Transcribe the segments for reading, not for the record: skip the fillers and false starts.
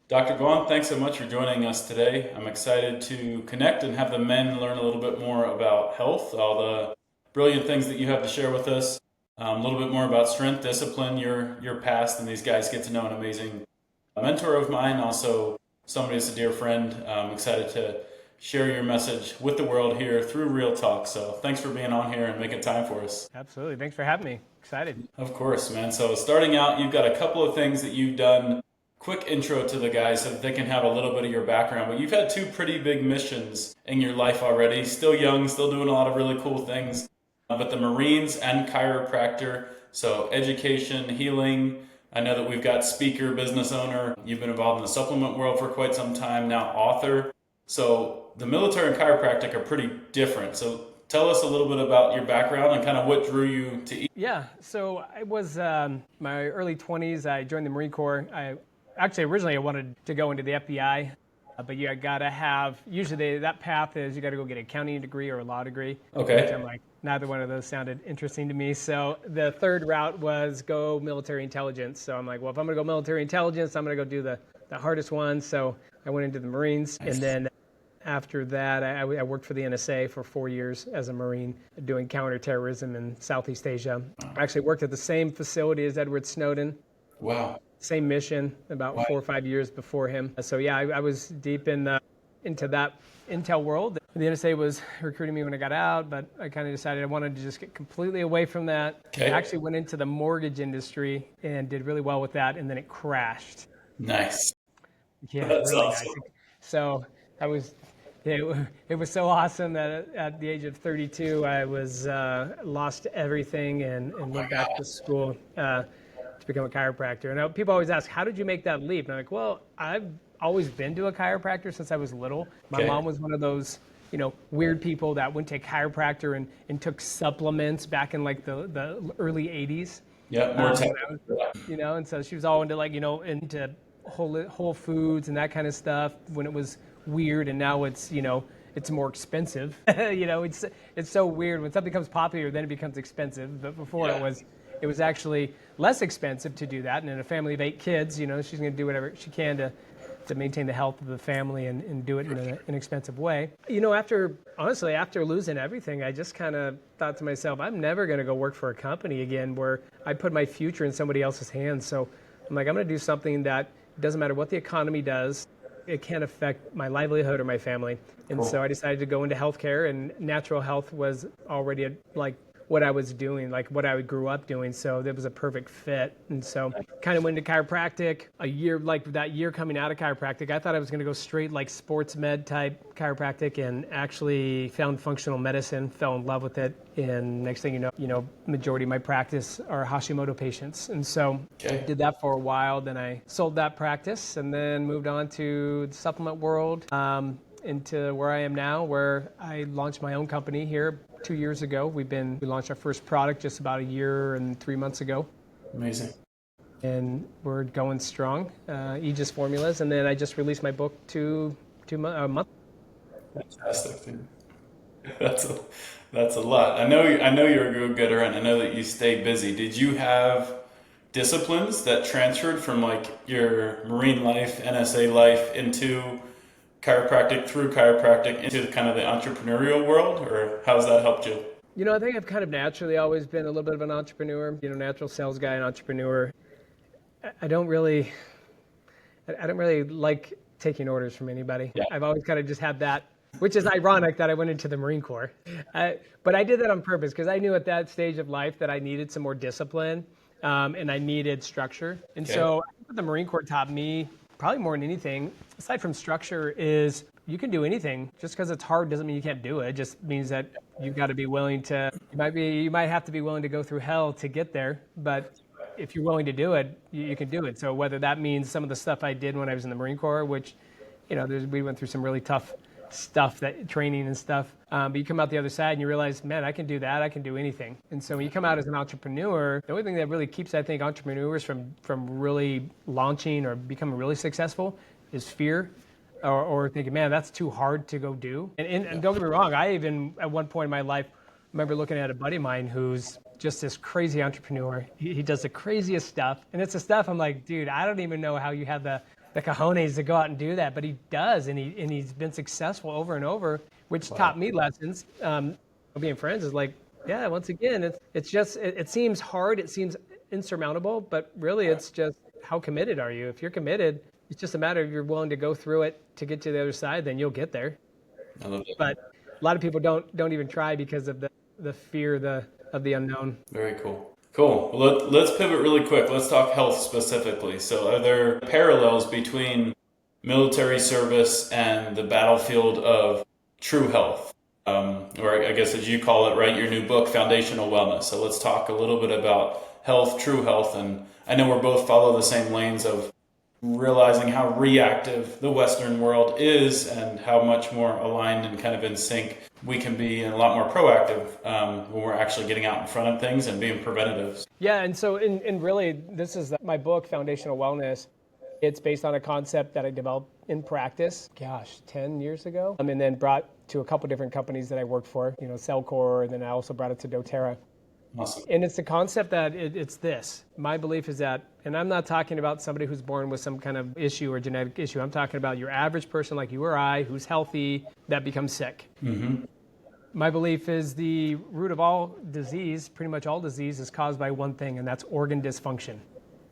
Dr. Vohn, thanks so much for joining us today. I'm excited to connect and have the men learn a little bit more about health, all the brilliant things that you have to share with us, a little bit more about strength, discipline, your past, and these guys get to know an amazing mentor of mine, also somebody who's a dear friend. I'm excited to share your message with the world here through Real Talk. So thanks for being on here and making time for us. Absolutely. Thanks for having me. Excited. Of course, man. So starting out, you've got a couple of things that you've done. Quick intro to the guys so that they can have a little bit of your background. But you've had two pretty big missions in your life already. Still young, still doing a lot of really cool things. But the Marines and chiropractor. So education, healing. I know that we've got speaker, business owner. You've been involved in the supplement world for quite some time now, author. So the military and chiropractic are pretty different. So tell us a little bit about your background and kind of what drew you to each. Yeah. So I was my early 20s. I joined the Marine Corps. Originally I wanted to go into the FBI, but you got to have, usually that path is you got to go get an accounting degree or a law degree. Okay. Which I'm like, neither one of those sounded interesting to me. So the third route was go military intelligence. So I'm like, well, if I'm going to go military intelligence, I'm going to go do the hardest one. So I went into the Marines. Nice. And then after that, I worked for the NSA for 4 years as a Marine doing counterterrorism in Southeast Asia. I actually worked at the same facility as Edward Snowden. Wow. Same mission, about 4 or 5 years before him. So yeah, I was deep into that intel world. The NSA was recruiting me when I got out, but I kind of decided I wanted to just get completely away from that. Okay. I actually went into the mortgage industry and did really well with that, and then it crashed. Nice. Yeah, That's really awesome. nice. So I was, it was so awesome that at the age of 32, I was lost everything and went back to school to become a chiropractor. And people always ask, how did you make that leap? And I'm like, well, I've always been to a chiropractor since I was little. My Okay. mom was one of those, weird people that went to a chiropractor and took supplements back in like the early 80s. Yeah, more When technical. and so she was all into into whole foods and that kind of stuff when it was weird, and now it's more expensive. It's so weird when something becomes popular, then it becomes expensive. But before Yeah. it was actually less expensive to do that. And in a family of 8 kids, she's going to do whatever she can to maintain the health of the family and do it in an inexpensive way. After losing everything, I just kind of thought to myself, I'm never going to go work for a company again where I put my future in somebody else's hands. So I'm like, I'm going to do something that doesn't matter what the economy does. It can't affect my livelihood or my family. And Cool. so I decided to go into healthcare, and natural health was already what I was doing, like what I grew up doing. So that was a perfect fit. And so kind of went into chiropractic that year coming out of chiropractic. I thought I was going to go straight like sports med type chiropractic, and actually found functional medicine, fell in love with it. And next thing you know, majority of my practice are Hashimoto patients. And so Okay. I did that for a while. Then I sold that practice and then moved on to the supplement world, into where I am now, where I launched my own company here 2 years ago. We launched our first product just about a year and 3 months ago, Amazing. and we're going strong. Aegis Formulas, and then I just released my book a month. Fantastic, dude. That's a lot. I know you're a go-getter, and I know that you stay busy. Did you have disciplines that transferred from like your Marine life, NSA life into through chiropractic into kind of the entrepreneurial world, or how's that helped you? I think I've kind of naturally always been a little bit of an entrepreneur, natural sales guy and entrepreneur. I don't really like taking orders from anybody. Yeah. I've always kind of just had that, which is ironic that I went into the Marine Corps. But I did that on purpose because I knew at that stage of life that I needed some more discipline, and I needed structure. And Okay. so I think what the Marine Corps taught me, probably more than anything, aside from structure, is you can do anything. Just because it's hard doesn't mean you can't do it. It just means that you've got to be willing to, you might have to be willing to go through hell to get there. But if you're willing to do it, you can do it. So whether that means some of the stuff I did when I was in the Marine Corps, which, we went through some really tough stuff, that training and stuff. But you come out the other side and you realize, man, I can do that. I can do anything. And so when you come out as an entrepreneur, the only thing that really keeps, I think, entrepreneurs from really launching or becoming really successful is fear, or thinking, man, that's too hard to go do. And don't get me wrong, I even at one point in my life remember looking at a buddy of mine who's just this crazy entrepreneur. He does the craziest stuff, and it's the stuff I'm like, dude, I don't even know how you have the the cojones to go out and do that, but he does, and he's been successful over and over, which taught me lessons. Being friends is like, yeah, once again, it's just, it seems hard, it seems insurmountable, but really it's just how committed are you? If you're committed, it's just a matter of you're willing to go through it to get to the other side, then you'll get there. I love it. But a lot of people don't even try because of the fear of the unknown. Very cool. Cool. Well, let's pivot really quick. Let's talk health specifically. So are there parallels between military service and the battlefield of true health? Or I guess as you call it, right, your new book, Foundational Wellness. So let's talk a little bit about health, true health. And I know we're both follow the same lanes of realizing how reactive the Western world is and how much more aligned and kind of in sync we can be, and a lot more proactive when we're actually getting out in front of things and being preventative. Yeah, and so in really, this is my book, Foundational Wellness. It's based on a concept that I developed in practice, 10 years ago, and then brought to a couple different companies that I worked for, Cellcore, and then I also brought it to doTERRA. Awesome. And it's the concept that it's this. My belief is that, and I'm not talking about somebody who's born with some kind of issue or genetic issue. I'm talking about your average person like you or I who's healthy that becomes sick. Mm-hmm. My belief is the root of all disease, pretty much all disease, is caused by one thing, and that's organ dysfunction.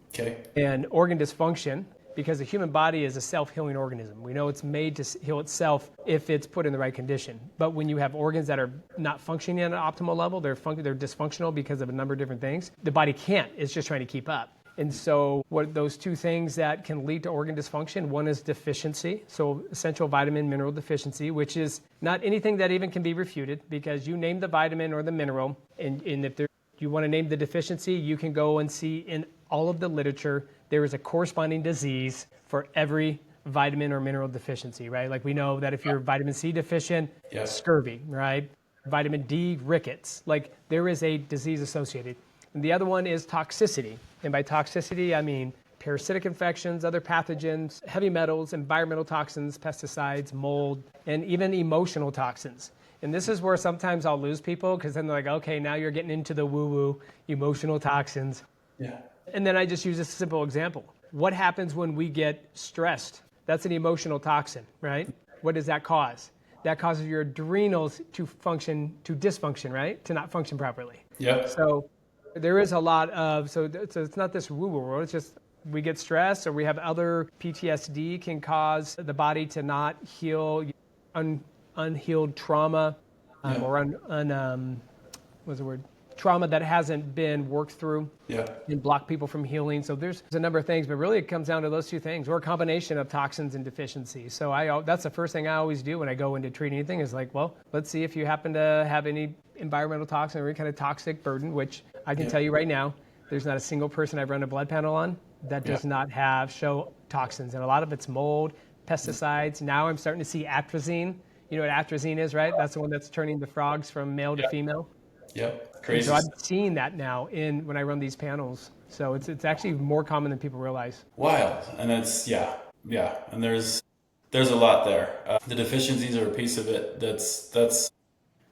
Okay. And organ dysfunction, because the human body is a self-healing organism. We know it's made to heal itself if it's put in the right condition. But when you have organs that are not functioning at an optimal level, they're dysfunctional because of a number of different things. The body can't. It's just trying to keep up. And so what those two things that can lead to organ dysfunction, one is deficiency, so essential vitamin mineral deficiency, which is not anything that even can be refuted, because you name the vitamin or the mineral, and if you want to name the deficiency, you can go and see in all of the literature, there is a corresponding disease for every vitamin or mineral deficiency, right? Like we know that if you're vitamin C deficient, scurvy, right? Vitamin D, rickets. Like there is a disease associated. And the other one is toxicity. And by toxicity, I mean parasitic infections, other pathogens, heavy metals, environmental toxins, pesticides, mold, and even emotional toxins. And this is where sometimes I'll lose people, because then they're like, okay, now you're getting into the woo-woo, emotional toxins. Yeah. And then I just use a simple example. What happens when we get stressed? That's an emotional toxin, right? What does that cause? That causes your adrenals to dysfunction, right? To not function properly. Yeah. So there is a lot of, so it's not this woo-woo world, it's just we get stressed, or we have other PTSD can cause the body to not heal unhealed trauma, or what's the word? Trauma that hasn't been worked through, and block people from healing. So there's a number of things, but really it comes down to those two things, or a combination of toxins and deficiencies. So that's the first thing I always do when I go into treating anything is like, well, let's see if you happen to have any environmental toxin or any kind of toxic burden, which I can tell you right now, there's not a single person I've run a blood panel on that does not show toxins. And a lot of it's mold, pesticides. Now I'm starting to see atrazine. You know what atrazine is, right? That's the one that's turning the frogs from male to female. Yep. Crazy. So I'm seeing that now when I run these panels. So it's actually more common than people realize. Wild. And it's, and there's a lot there. The deficiencies are a piece of it that's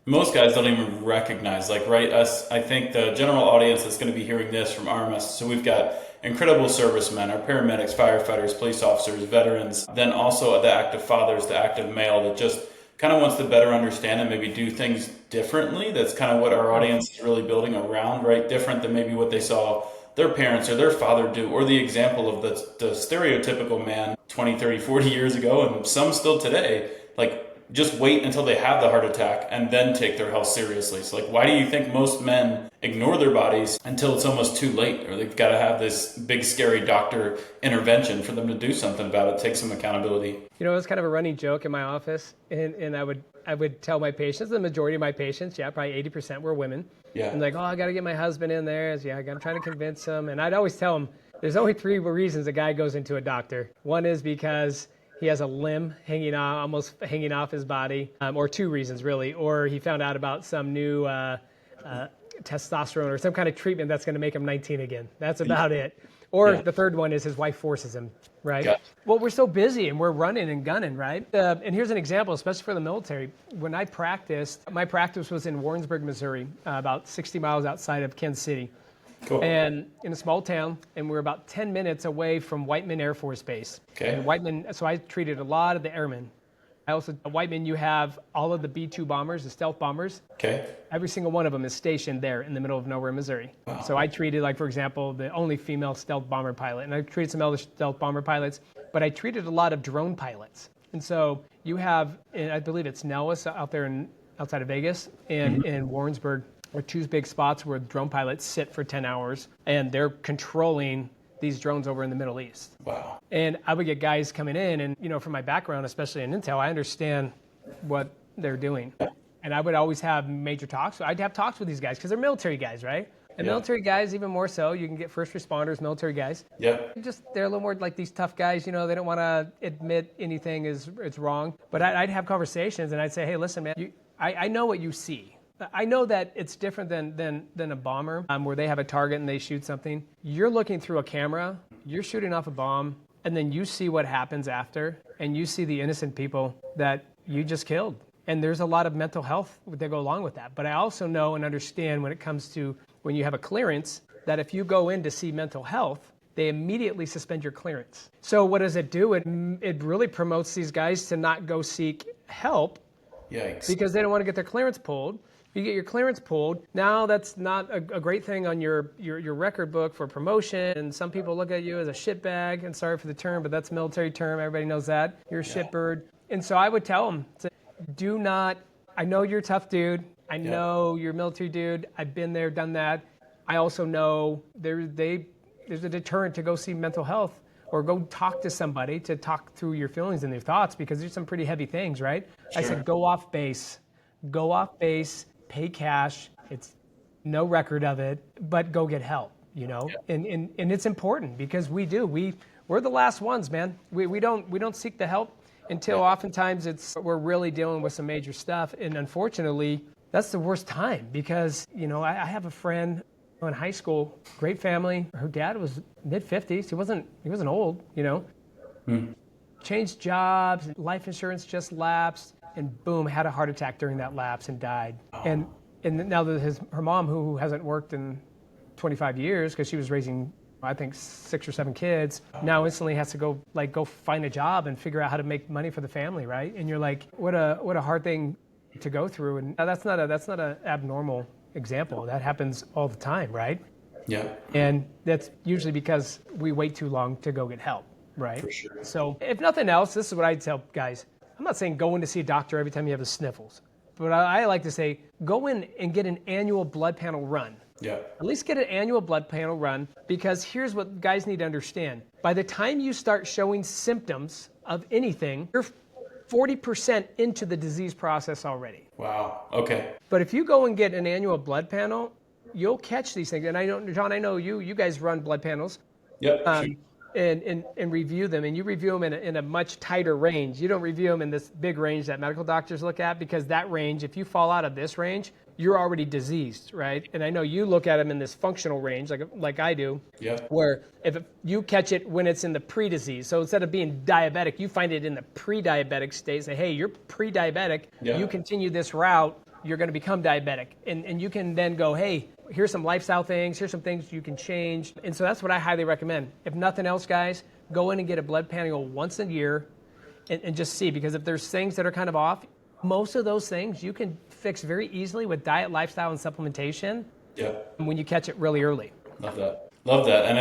most guys don't even recognize. Like, right, I think the general audience that's going to be hearing this from our message. So we've got incredible servicemen, our paramedics, firefighters, police officers, veterans, then also the active fathers, the active male that just kind of wants to better understand and maybe do things differently. That's kind of what our audience is really building around, right? Different than maybe what they saw their parents or their father do, or the example of the stereotypical man 20, 30, 40 years ago, and some still today, like just wait until they have the heart attack and then take their health seriously. So like, why do you think most men ignore their bodies until it's almost too late, or they've got to have this big scary doctor intervention for them to do something about it, take some accountability? You know, it was kind of a running joke in my office, and I would tell my patients, the majority of my patients, probably 80% were women. Yeah. And like, oh, I got to get my husband in there. I'm trying to convince him. And I'd always tell them, there's only 3 reasons a guy goes into a doctor. One is because he has a limb almost hanging off his body, or 2 reasons really, or he found out about some new testosterone or some kind of treatment that's going to make him 19 again. That's about it. Or the third one is his wife forces him, right? Yeah. Well, we're so busy and we're running and gunning, right? And here's an example, especially for the military. When I practiced, my practice was in Warrensburg, Missouri, about 60 miles outside of Kansas City. Cool. and in a small town, and we're about 10 minutes away from Whiteman Air Force Base. Okay. And Whiteman, so I treated a lot of the airmen. I also, at Whiteman, you have all of the B-2 bombers, the stealth bombers. Okay. Every single one of them is stationed there in the middle of nowhere, Missouri. Wow. So I treated, like, for example, the only female stealth bomber pilot, and I treated some other stealth bomber pilots, but I treated a lot of drone pilots. And so you have, I believe it's Nellis out there outside of Vegas, and in Warrensburg are two big spots where drone pilots sit for 10 hours, and they're controlling these drones over in the Middle East. Wow. And I would get guys coming in, and from my background, especially in Intel, I understand what they're doing. And I would always have major talks. So I'd have talks with these guys because they're military guys, right? And military guys, even more so, you can get first responders, military guys. Yeah. They're a little more like these tough guys, they don't want to admit anything is wrong. But I'd have conversations, and I'd say, hey, listen, man, I know what you see. I know that it's different than a bomber where they have a target and they shoot something. You're looking through a camera, you're shooting off a bomb, and then you see what happens after, and you see the innocent people that you just killed. And there's a lot of mental health that go along with that. But I also know and understand when it comes to when you have a clearance that if you go in to see mental health, they immediately suspend your clearance. So what does it do? It really promotes these guys to not go seek help. Yikes. Because they don't want to get their clearance pulled. You get your clearance pulled. Now that's not a great thing on your record book for promotion. And some people look at you as a shitbag. And sorry for the term, but that's a military term. Everybody knows that. You're a shitbird. And so I would tell them, do not, I know you're a tough dude. I know you're a military dude. I've been there, done that. I also know there's a deterrent to go see mental health or go talk to somebody to talk through your feelings and your thoughts because there's some pretty heavy things, right? Sure. I said, go off base, pay cash. It's no record of it, but go get help, and it's important because we're the last ones, man. We don't seek the help until oftentimes we're really dealing with some major stuff. And unfortunately, that's the worst time because, I have a friend in high school, great family. Her dad was mid-50s. He wasn't old, Changed jobs, life insurance just lapsed, and boom, had a heart attack during that lapse and died. Oh. And now that her mom, who hasn't worked in 25 years because she was raising, I think, 6 or 7 kids, now instantly has to go find a job and figure out how to make money for the family, right? And you're like, what a hard thing to go through. And that's not an abnormal example. That happens all the time, right? Yeah. And that's usually because we wait too long to go get help, right? For sure. So if nothing else, this is what I tell guys. I'm not saying go in to see a doctor every time you have the sniffles, but I like to say go in and get an annual blood panel run. Yeah. At least get an annual blood panel run because here's what guys need to understand. By the time you start showing symptoms of anything, you're 40% into the disease process already. Wow. Okay. But if you go and get an annual blood panel, you'll catch these things. And I know, John, you guys run blood panels. Yep. And review them, and you review them in a much tighter range. You don't review them in this big range that medical doctors look at because that range, if you fall out of this range, you're already diseased, right? And I know you look at them in this functional range, like I do, where if you catch it when it's in the pre-disease. So instead of being diabetic, you find it in the pre-diabetic state. Say, hey, you're pre-diabetic. Yeah. You continue this route, you're going to become diabetic. And you can then go, hey, here's some lifestyle things. Here's some things you can change. And so that's what I highly recommend. If nothing else, guys, go in and get a blood panel once a year and just see. Because if there's things that are kind of off, most of those things you can fix very easily with diet, lifestyle, and supplementation. Yeah. When you catch it really early. Love that. And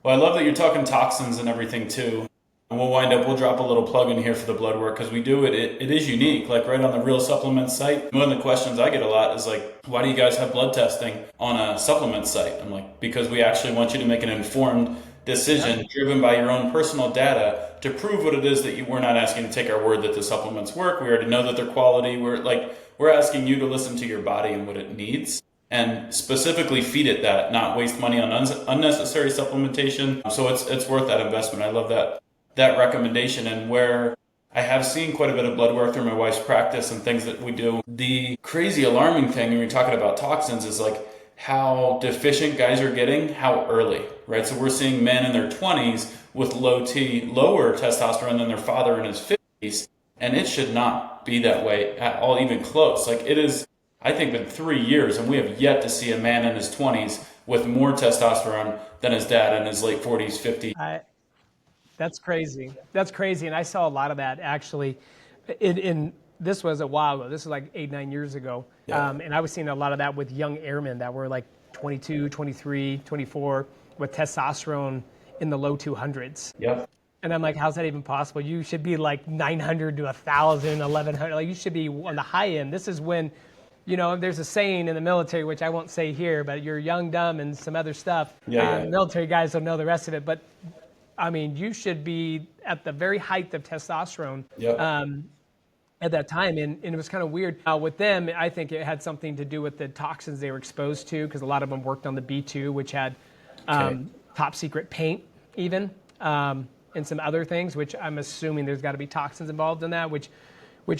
I love that you're talking toxins and everything too. And we'll drop a little plug in here for the blood work because we do it. It is unique, like right on the REYL supplement site. One of the questions I get a lot is like, why do you guys have blood testing on a supplement site? I'm like, because we actually want you to make an informed decision driven by your own personal data to prove what it is that we're not asking to take our word that the supplements work. We already know that they're quality. We're asking you to listen to your body and what it needs and specifically feed it that, not waste money on unnecessary supplementation. So it's worth that investment. I love that recommendation. And where I have seen quite a bit of blood work through my wife's practice and things that we do, the crazy alarming thing when you're talking about toxins is like how deficient guys are getting, how early, right? So we're seeing men in their 20s with lower testosterone than their father in his 50s. And it should not be that way at all, even close. Like it is, I think, been 3 years and we have yet to see a man in his 20s with more testosterone than his dad in his late 40s, 50s. That's crazy. That's crazy. And I saw a lot of that actually in this was a while ago. This is like 8-9 years ago. Yeah. And I was seeing a lot of that with young airmen that were like 22, 23, 24 with testosterone in the low 200s. Yep. And I'm like, how's that even possible? You should be like 900 to 1,000, 1,100. Like you should be on the high end. This is when, there's a saying in the military, which I won't say here, but you're young, dumb, and some other stuff. Yeah. Military guys don't know the rest of it. But I mean, you should be at the very height of testosterone. Yep. At that time, and it was kind of weird. With them, I think it had something to do with the toxins they were exposed to, because a lot of them worked on the B2, which had top secret paint even, and some other things, which I'm assuming there's got to be toxins involved in that, which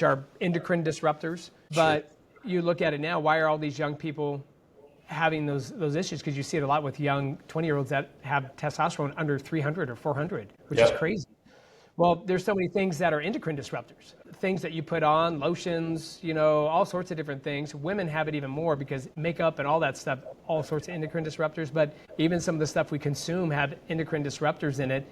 are endocrine disruptors. But you look at it now, why are all these young people having those issues? Because you see it a lot with young 20-year-olds that have testosterone under 300 or 400, which is crazy. Well, there's so many things that are endocrine disruptors, things that you put on, lotions, all sorts of different things. Women have it even more because makeup and all that stuff, all sorts of endocrine disruptors. But even some of the stuff we consume have endocrine disruptors in it,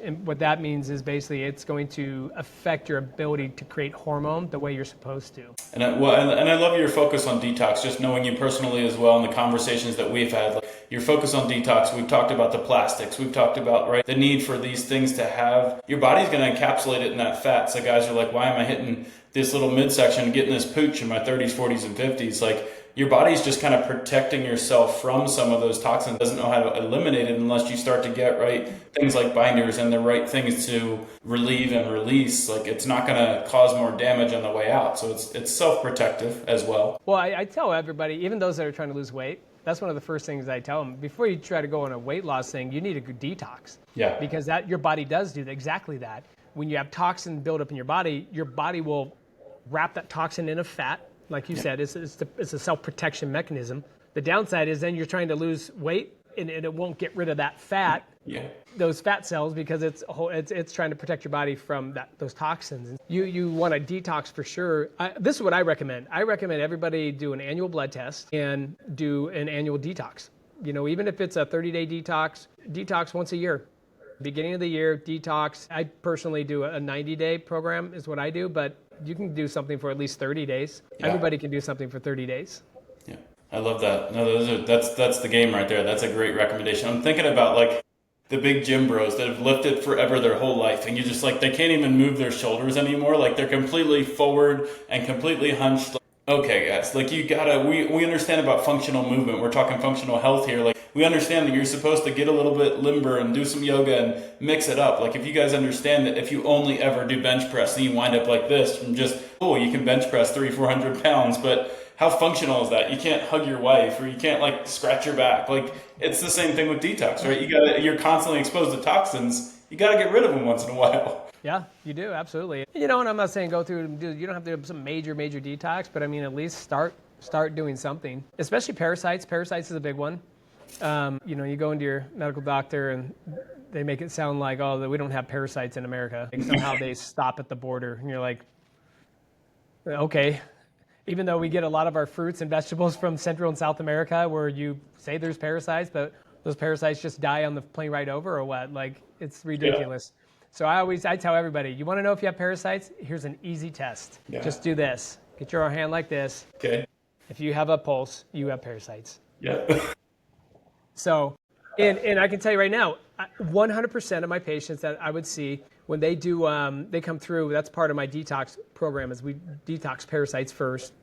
and what that means is basically it's going to affect your ability to create hormone the way you're supposed to. And I love your focus on detox, just knowing you personally as well, and the conversations that we've had. Like your focus on detox, we've talked about the plastics, we've talked about the need for these things to have, your body's going to encapsulate it in that fat. So guys are like, why am I hitting this little midsection, getting this pooch in my 30s, 40s, and 50s? Like your body's just kind of protecting yourself from some of those toxins. It doesn't know how to eliminate it unless you start to get things like binders and the right things to relieve and release. Like it's not going to cause more damage on the way out. So it's self-protective as well. Well, I tell everybody, even those that are trying to lose weight, that's one of the first things I tell them. Before you try to go on a weight loss thing, you need a good detox. Yeah. Because your body does do exactly that. When you have toxin build up in your body will wrap that toxin in a fat. Like you said, it's a self-protection mechanism. The downside is then you're trying to lose weight and it won't get rid of that fat, those fat cells, because it's trying to protect your body from those toxins. You want to detox for sure. This is what I recommend. I recommend everybody do an annual blood test and do an annual detox. Even if it's a 30-day detox once a year. Beginning of the year, detox. I personally do a 90-day program is what I do, but you can do something for at least 30 days. Yeah. Everybody can do something for 30 days. Yeah, I love that. No, that's the game right there. That's a great recommendation. I'm thinking about the big gym bros that have lifted forever their whole life, and you just they can't even move their shoulders anymore. Like they're completely forward and completely hunched. Okay, guys, we understand about functional movement. We're talking functional health here. We understand that you're supposed to get a little bit limber and do some yoga and mix it up. If you guys understand that if you only ever do bench press, then you wind up like this from just, you can bench press 300-400 pounds, but how functional is that? You can't hug your wife or you can't scratch your back. It's the same thing with detox, right? You're constantly exposed to toxins. You got to get rid of them once in a while. Yeah, you do. Absolutely. And I'm not saying go through and you don't have to do some major detox, but I mean, at least start doing something, especially parasites. Parasites is a big one. You go into your medical doctor and they make it sound like, we don't have parasites in America. Somehow they stop at the border and you're like, okay. Even though we get a lot of our fruits and vegetables from Central and South America where you say there's parasites, but those parasites just die on the plane right over or what? It's ridiculous. Yeah. So I tell everybody, you want to know if you have parasites? Here's an easy test. Yeah. Just do this. Get your hand like this. Okay. If you have a pulse, you have parasites. Yeah. So, and I can tell you right now, 100% of my patients that I would see when they they come through, that's part of my detox program is we detox parasites first.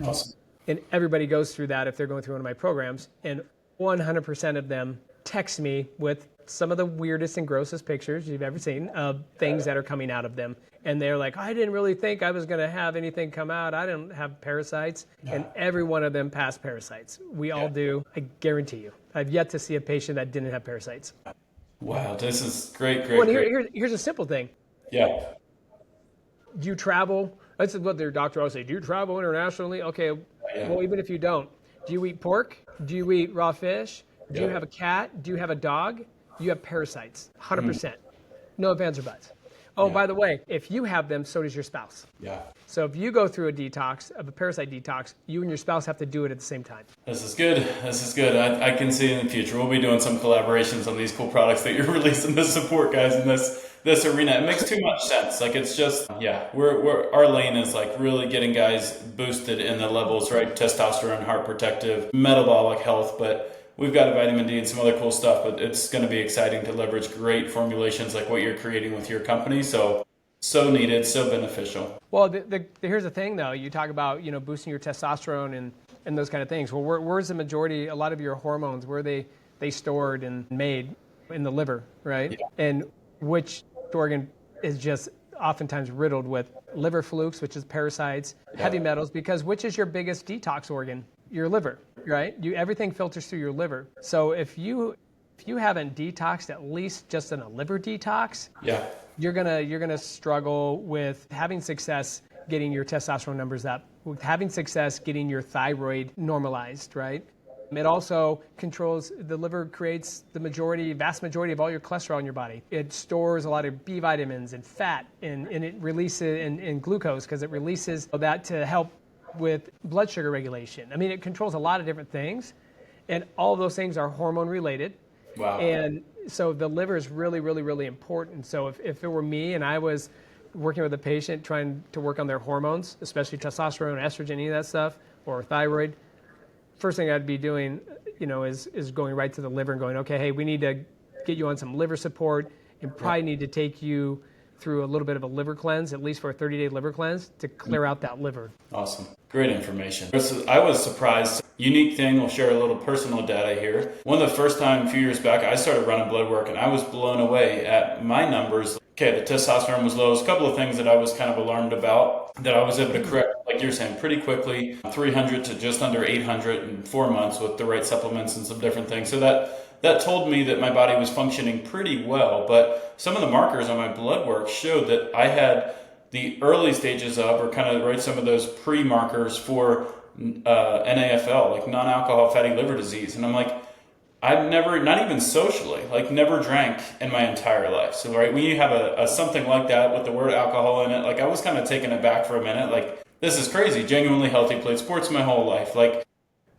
Awesome. And everybody goes through that if they're going through one of my programs. And 100% of them text me with some of the weirdest and grossest pictures you've ever seen of things that are coming out of them. And they're like, I didn't really think I was going to have anything come out. I didn't have parasites. Yeah. And every one of them passed parasites. We all do. I guarantee you. I've yet to see a patient that didn't have parasites. Wow, this is great. Here's a simple thing. Yeah. Do you travel? That's what their doctor always say. Do you travel internationally? Okay. Yeah. Well, even if you don't, do you eat pork? Do you eat raw fish? Do you have a cat? Do you have a dog? You have parasites. 100%. No ifs, ands, or buts. Oh, Yeah. by the way, if you have them, so does your spouse. Yeah. So if you go through a detox, of a parasite detox, you and your spouse have to do it at the same time. This is good. This is good. I can see in the future we'll be doing some collaborations on these cool products that you're releasing to support guys in this arena. It makes too much sense. Like it's just, yeah, we're our lane is like really getting guys boosted in the levels, right? Testosterone, heart protective, metabolic health, but we've got a vitamin D and some other cool stuff, but it's going to be exciting to leverage great formulations like what you're creating with your company. So needed, so beneficial. Well, here's the thing, though. You talk about, boosting your testosterone and those kind of things. Well, where's the majority, a lot of your hormones, where are they stored and made? In the liver, right? Yeah. And which organ is just oftentimes riddled with liver flukes, which is parasites, heavy metals, because which is your biggest detox organ? Your liver, right? Everything filters through your liver. So if you haven't detoxed at least just in a liver detox, Yeah. you're gonna struggle with having success getting your testosterone numbers up, with having success getting your thyroid normalized, right? It also controls, the liver creates the vast majority of all your cholesterol in your body. It stores a lot of B vitamins and fat, and it releases and glucose, because it releases that to help with blood sugar regulation. I mean, it controls a lot of different things, and all of those things are hormone related. Wow. And so the liver is really, really, really important. So if it were me and I was working with a patient trying to work on their hormones, especially testosterone, estrogen, any of that stuff, or thyroid, first thing I'd be doing, is going right to the liver and going, okay, hey, we need to get you on some liver support, and probably need to take you through a little bit of a liver cleanse, at least for a 30-day liver cleanse, to clear out that liver. Awesome. Great information. I was surprised. Unique thing, we'll share a little personal data here. One of the first time a few years back, I started running blood work, and I was blown away at my numbers. Okay, the testosterone was low. There's a couple of things that I was kind of alarmed about that I was able to correct, like you're saying, pretty quickly. 300 to just under 800 in 4 months with the right supplements and some different things. So that told me that my body was functioning pretty well. But some of the markers on my blood work showed that I had the early stages of, or kind of right, some of those pre-markers for NAFL, like non-alcohol fatty liver disease. And I'm like, I've never, not even socially, like never drank in my entire life. So right, when you have a something like that with the word alcohol in it, like I was kind of taken aback for a minute. Like, this is crazy. Genuinely healthy, played sports my whole life. Like,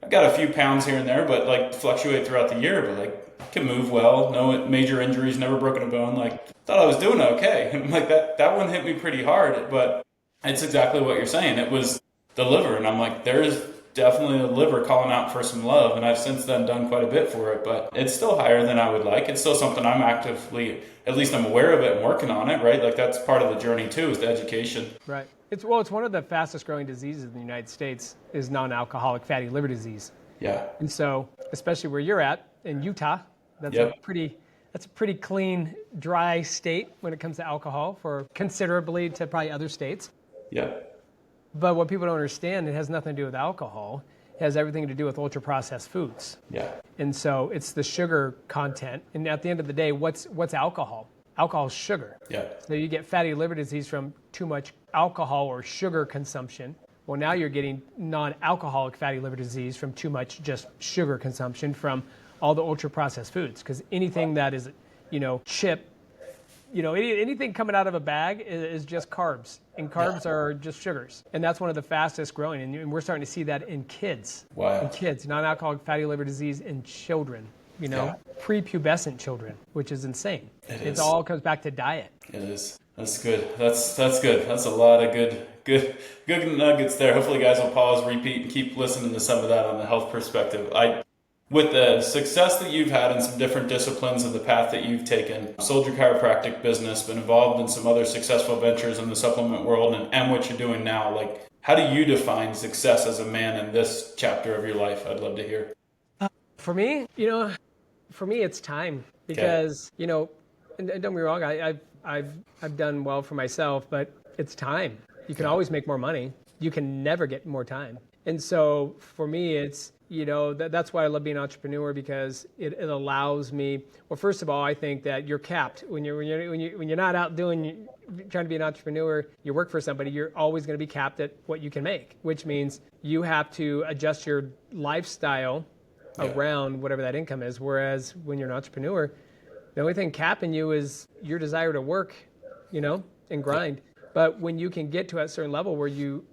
I've got a few pounds here and there, but like fluctuate throughout the year. But like, can move well, no major injuries, never broken a bone. Like, thought I was doing okay. And like that one hit me pretty hard. But it's exactly what you're saying. It was the liver, and I'm like, there's definitely a liver calling out for some love, and I've since then done quite a bit for it, but it's still higher than I would like. It's still something I'm actively, at least I'm aware of it and working on it, right? Like that's part of the journey too, is the education. Right. It's one of the fastest growing diseases in the United States is non-alcoholic fatty liver disease. Yeah. And so, especially where you're at in Utah, that's a pretty clean, dry state when it comes to alcohol, for considerably to probably other states. Yeah. But what people don't understand, it has nothing to do with alcohol. It has everything to do with ultra-processed foods. Yeah. And so it's the sugar content. And at the end of the day, what's alcohol? Alcohol is sugar. Yeah. So you get fatty liver disease from too much alcohol or sugar consumption. Well, now you're getting non-alcoholic fatty liver disease from too much just sugar consumption from all the ultra-processed foods. Because anything that is, chip, anything coming out of a bag is just carbs, and carbs are just sugars. And that's one of the fastest growing. And we're starting to see that in kids. Wow. In kids, non-alcoholic fatty liver disease in children, prepubescent children, which is insane. It all comes back to diet. It is. That's good. That's good. That's a lot of good nuggets there. Hopefully guys will pause, repeat, and keep listening to some of that on the health perspective. With the success that you've had in some different disciplines and the path that you've taken, sold your chiropractic business, been involved in some other successful ventures in the supplement world, and what you're doing now, like, how do you define success as a man in this chapter of your life? I'd love to hear. For me, it's time, because, and don't get me wrong, I've done well for myself, but it's time. You can always make more money. You can never get more time. And so for me, it's, that's why I love being an entrepreneur, because it allows me. Well, first of all, I think that you're capped when you're not out trying to be an entrepreneur. You work for somebody. You're always going to be capped at what you can make, which means you have to adjust your lifestyle around whatever that income is. Whereas when you're an entrepreneur, the only thing capping you is your desire to work. and grind. But when you can get to a certain level where you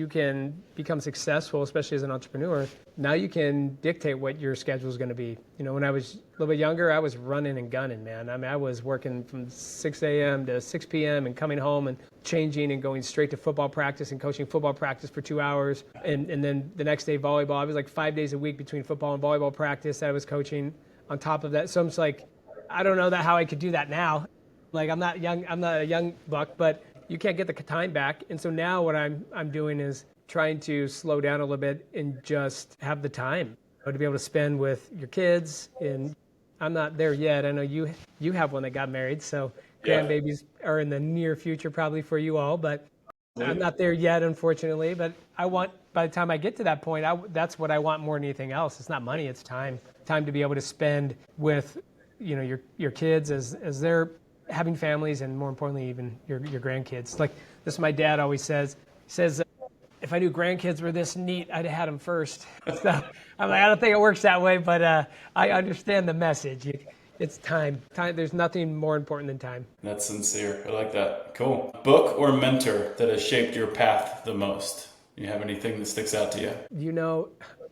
can become successful, especially as an entrepreneur, now you can dictate what your schedule is going to be. You know, when I was a little bit younger, I was running and gunning, man. I mean, I was working from 6 a.m. to 6 p.m. and coming home and changing and going straight to football practice and coaching football practice for 2 hours. And then the next day, volleyball. I was like 5 days a week between football and volleyball practice that I was coaching on top of that. So I'm just like, I don't know how I could do that now. Like, I'm not a young buck, but you can't get the time back. And so now what I'm doing is trying to slow down a little bit and just have the time to be able to spend with your kids. And I'm not there yet. I know you have one that got married, so grandbabies are in the near future probably for you all, but I'm not there yet, unfortunately. But by the time I get to that point, that's what I want more than anything else. It's not money, it's time to be able to spend with, you know, your kids as they're having families, and more importantly, even your grandkids. Like this, my dad always says, if I knew grandkids were this neat, I'd have had them first. So I'm like, I don't think it works that way, but I understand the message. It's time. There's nothing more important than time. That's sincere. I like that. Cool. Book or mentor that has shaped your path the most? Do you have anything that sticks out to you? You know,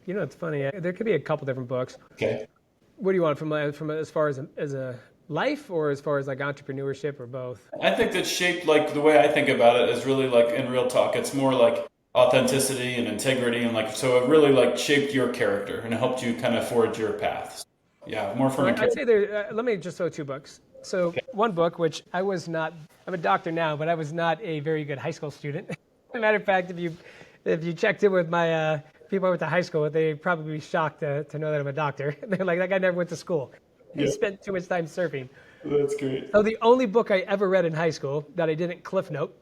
it's funny. There could be a couple different books. Okay. What do you want from as far as a life, or as far as like entrepreneurship, or both? I think that shaped, like, the way I think about it is really like, in real talk, it's more like authenticity and integrity, and like, so it really like shaped your character and it helped you kind of forge your path. Yeah, more from I'd say let me just throw two books. So one book, which I'm a doctor now, but I was not a very good high school student. As a matter of fact, if you checked in with my people I went to high school with, they'd probably be shocked to know that I'm a doctor. They're like, that guy never went to school. He spent too much time surfing. That's great. So the only book I ever read in high school that I didn't cliff note,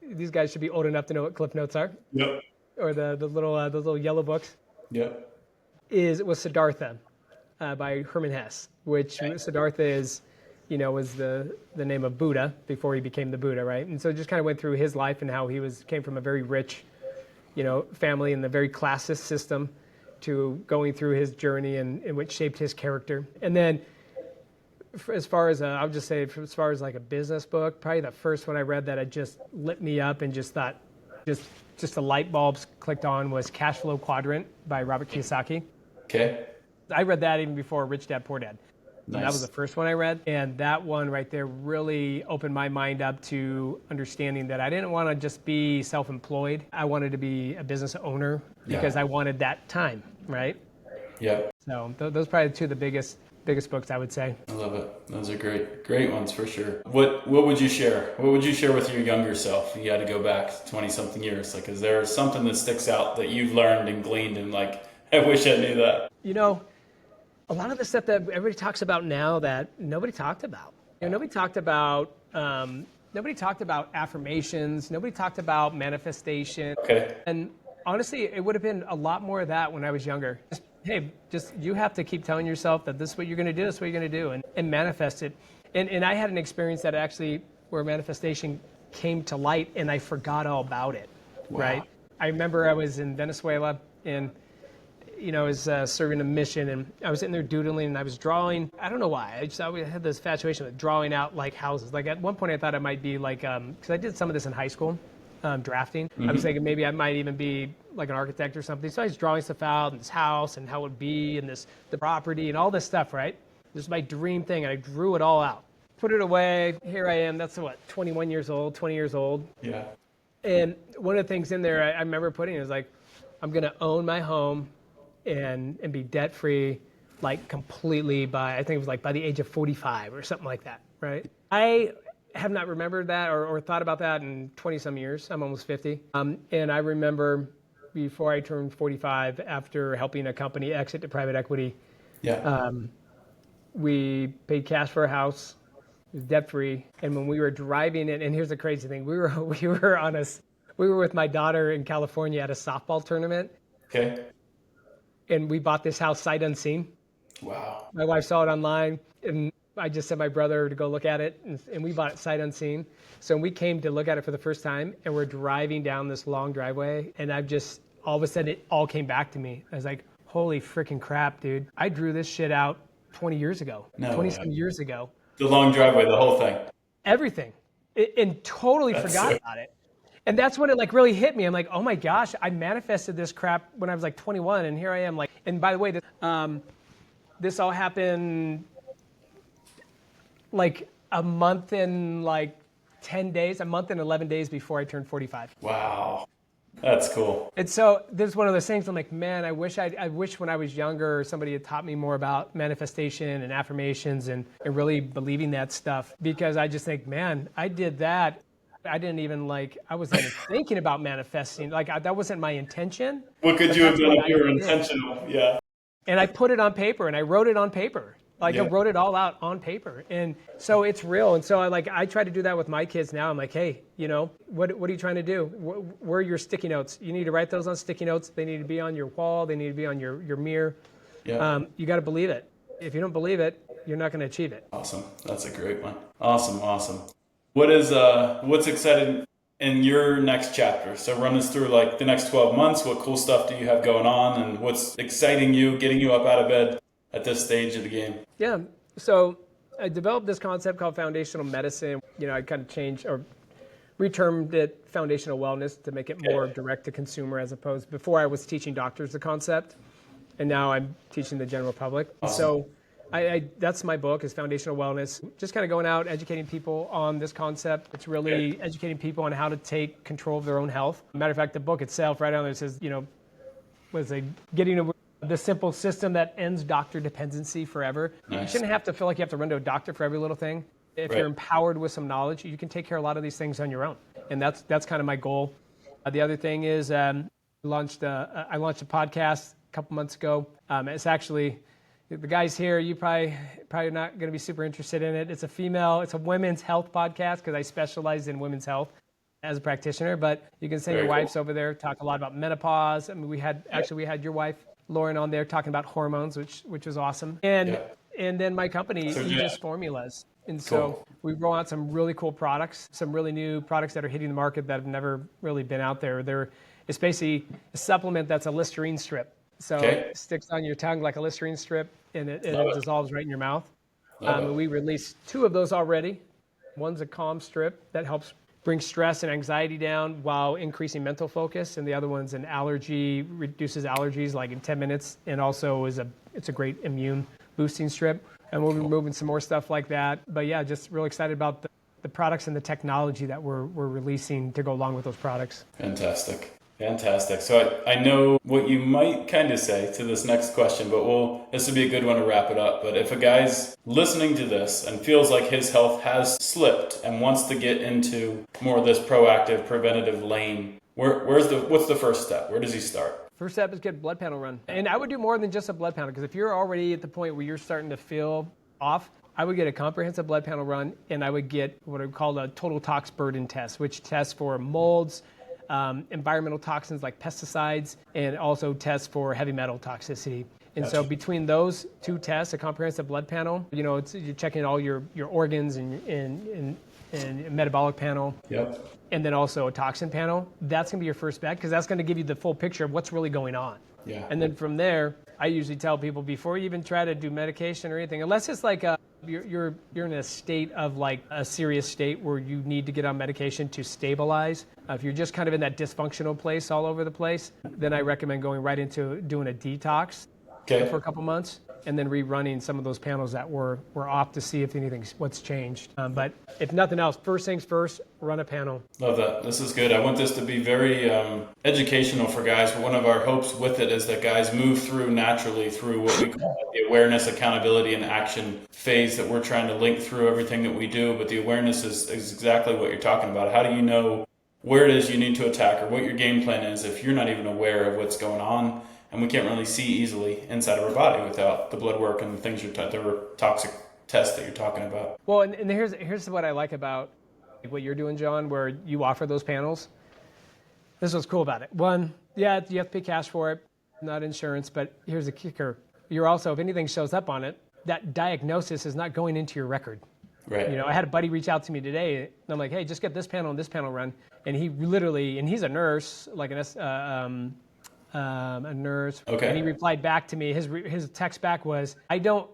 these guys should be old enough to know what cliff notes are. Yep. Or the little yellow books. Yep. Was Siddhartha by Hermann Hesse, which Siddhartha was the name of Buddha before he became the Buddha, right? And so it just kind of went through his life and how he came from a very rich, family in the very classist system, to going through his journey and which shaped his character. And then as far as I would just say, as far as like a business book, probably the first one I read that had just lit me up and just thought, just the light bulbs clicked on, was Cash Flow Quadrant by Robert Kiyosaki. Okay. I read that even before Rich Dad Poor Dad. Nice. That was the first one I read. And that one right there really opened my mind up to understanding that I didn't want to just be self-employed. I wanted to be a business owner because I wanted that time, right? Yeah. So those are probably two of the biggest books, I would say. I love it. Those are great ones for sure. What would you share? What would you share with your younger self if you had to go back 20-something years? Like, is there something that sticks out that you've learned and gleaned and like, I wish I knew that? A lot of the stuff that everybody talks about now that nobody talked about. Nobody talked about affirmations. Nobody talked about manifestation. Okay. And honestly, it would have been a lot more of that when I was younger. You have to keep telling yourself that this is what you're going to do, this is what you're going to do, and manifest it. And I had an experience that actually where manifestation came to light and I forgot all about it, right? I remember I was in Venezuela and I was serving a mission, and I was sitting there doodling, and I was drawing. I don't know why. I always had this infatuation with drawing out like houses. Like at one point, I thought I might be like, because I did some of this in high school, drafting. Mm-hmm. I was thinking maybe I might even be like an architect or something. So I was drawing stuff out, and this house, and how it would be, and the property, and all this stuff. Right? This is my dream thing, and I drew it all out. Put it away. Here I am. That's 20 years old. Yeah. And one of the things in there I remember putting is like, I'm gonna own my home and be debt free, like completely by, I think it was like by the age of 45 or something like that, right? I have not remembered that or thought about that in 20 some years. I'm almost 50. And I remember before I turned 45, after helping a company exit to private equity, we paid cash for a house, debt free. And when we were driving it, and here's the crazy thing, we were with my daughter in California at a softball tournament. Okay. And we bought this house sight unseen. Wow. My wife saw it online, and I just sent my brother to go look at it, and we bought it sight unseen. So we came to look at it for the first time, and we're driving down this long driveway, and all of a sudden, it all came back to me. I was like, holy freaking crap, dude. I drew this shit out 20 years ago, 20-some years ago. The long driveway, the whole thing. Everything. and totally forgot about it. And that's when it like really hit me. I'm like, oh my gosh, I manifested this crap when I was like 21, and here I am. Like, and by the way, this all happened like a month and like 10 days, a month and 11 days before I turned 45. Wow. That's cool. And so this is one of those things I'm like, man, I wish when I was younger, somebody had taught me more about manifestation and affirmations and really believing that stuff, because I just think, man, I did that. I didn't even I wasn't even thinking about manifesting. That wasn't my intention. What could you have done if you were intentional? Yeah. And I put it on paper and I wrote it on paper. I wrote it all out on paper. And so it's real. And so I try to do that with my kids now. I'm like, hey, what are you trying to do? Where are your sticky notes? You need to write those on sticky notes. They need to be on your wall. They need to be on your mirror. Yeah. You got to believe it. If you don't believe it, you're not going to achieve it. Awesome. That's a great one. Awesome. What's exciting in your next chapter? So run us through the next 12 months. What cool stuff do you have going on, and what's exciting you, getting you up out of bed at this stage of the game? Yeah. So I developed this concept called foundational medicine. I kind of changed or retermed it foundational wellness to make it more direct to consumer, as opposed before I was teaching doctors the concept, and now I'm teaching the general public. Awesome. So that's my book, is Foundational Wellness. Just kind of going out, educating people on this concept. It's really educating people on how to take control of their own health. Matter of fact, the book itself, right on there, says, getting the simple system that ends doctor dependency forever. Nice. You shouldn't have to feel like you have to run to a doctor for every little thing. If you're empowered with some knowledge, you can take care of a lot of these things on your own. And that's kind of my goal. The other thing is I launched a podcast a couple months ago. It's actually... The guys here, you probably not going to be super interested in it. It's a women's health podcast, because I specialize in women's health as a practitioner. But you can send your wives over there, talk a lot about menopause. I mean, we had your wife Lauren on there talking about hormones, which was awesome. And then my company, Aegis Formulas. And so we roll out some really cool products, some really new products that are hitting the market that have never really been out there. It's basically a supplement that's a Listerine strip. So it sticks on your tongue like a Listerine strip, and it dissolves right in your mouth. We released 2 of those already. One's a calm strip that helps bring stress and anxiety down while increasing mental focus, and the other one's an reduces allergies like in 10 minutes, and also it's a great immune boosting strip. And we'll be moving some more stuff like that. But yeah, just really excited about the products and the technology that we're releasing to go along with those products. Fantastic. So I know what you might kind of say to this next question, but this would be a good one to wrap it up. But if a guy's listening to this and feels like his health has slipped and wants to get into more of this proactive, preventative lane, what's the first step? Where does he start? First step is get a blood panel run. And I would do more than just a blood panel, because if you're already at the point where you're starting to feel off, I would get a comprehensive blood panel run, and I would get what I call a total tox burden test, which tests for molds, environmental toxins like pesticides, and also tests for heavy metal toxicity. And so between those 2 tests, a comprehensive blood panel, you're checking all your organs and metabolic panel. Yep. And then also a toxin panel. That's going to be your first bet, because that's going to give you the full picture of what's really going on. Yeah. And then from there, I usually tell people, before you even try to do medication or anything, unless it's like you're in a state of a serious state where you need to get on medication to stabilize. If you're just kind of in that dysfunctional place all over the place, then I recommend going right into doing a detox for a couple months, and then rerunning some of those panels that were off to see if what's changed. But if nothing else, first things first, run a panel. Love that. This is good. I want this to be very educational for guys. But one of our hopes with it is that guys move naturally through what we call the awareness, accountability, and action phase that we're trying to link through everything that we do. But the awareness is exactly what you're talking about. How do you know where it is you need to attack, or what your game plan is, if you're not even aware of what's going on? And we can't really see easily inside of our body without the blood work and the things the toxic tests that you're talking about. Well, and here's what I like about what you're doing, John, where you offer those panels. This is what's cool about it. One, you have to pay cash for it, not insurance, but here's the kicker. You're also, if anything shows up on it, that diagnosis is not going into your record. Right. I had a buddy reach out to me today, and I'm like, hey, just get this panel and this panel run. And he literally, and he's a nurse, like a nurse. Okay. And he replied back to me. His text back was, I don't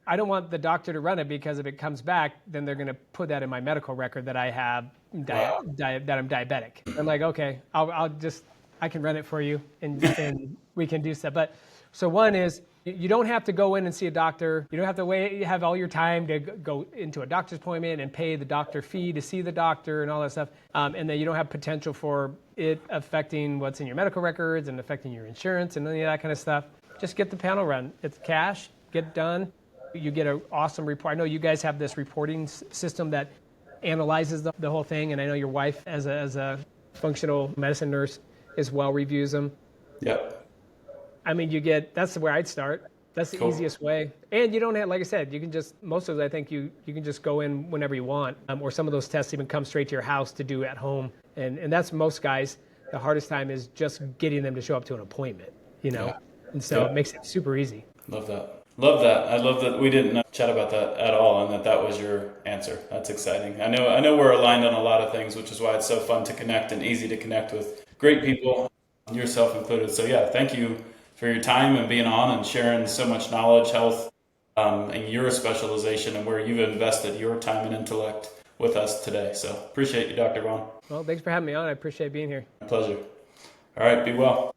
want the doctor to run it, because if it comes back, then they're going to put that in my medical record that I have that I'm diabetic. I'm like, okay, I can run it for you, and we can do stuff. But so one is, you don't have to go in and see a doctor. You don't have to wait. You have all your time to go into a doctor's appointment and pay the doctor fee to see the doctor and all that stuff. And then you don't have potential for it affecting what's in your medical records and affecting your insurance and any of that kind of stuff. Just get the panel run. It's cash. Get it done. You get an awesome report. I know you guys have this reporting system that analyzes the whole thing, and I know your wife, as a functional medicine nurse, as well, reviews them. Yep. I mean, that's where I'd start. That's the easiest way. And you don't have, like I said, you can just, most of those, I think you can just go in whenever you want. Or some of those tests even come straight to your house to do at home. And that's most guys, the hardest time is just getting them to show up to an appointment, Yeah. And so it makes it super easy. Love that. Love that. I love that we didn't chat about that at all, and that was your answer. That's exciting. I know we're aligned on a lot of things, which is why it's so fun to connect and easy to connect with great people, yourself included. So yeah, thank you for your time and being on and sharing so much knowledge, health, and your specialization and where you've invested your time and intellect with us today. So appreciate you, Dr. Vohn. Well, thanks for having me on. I appreciate being here. My pleasure. All right, be well.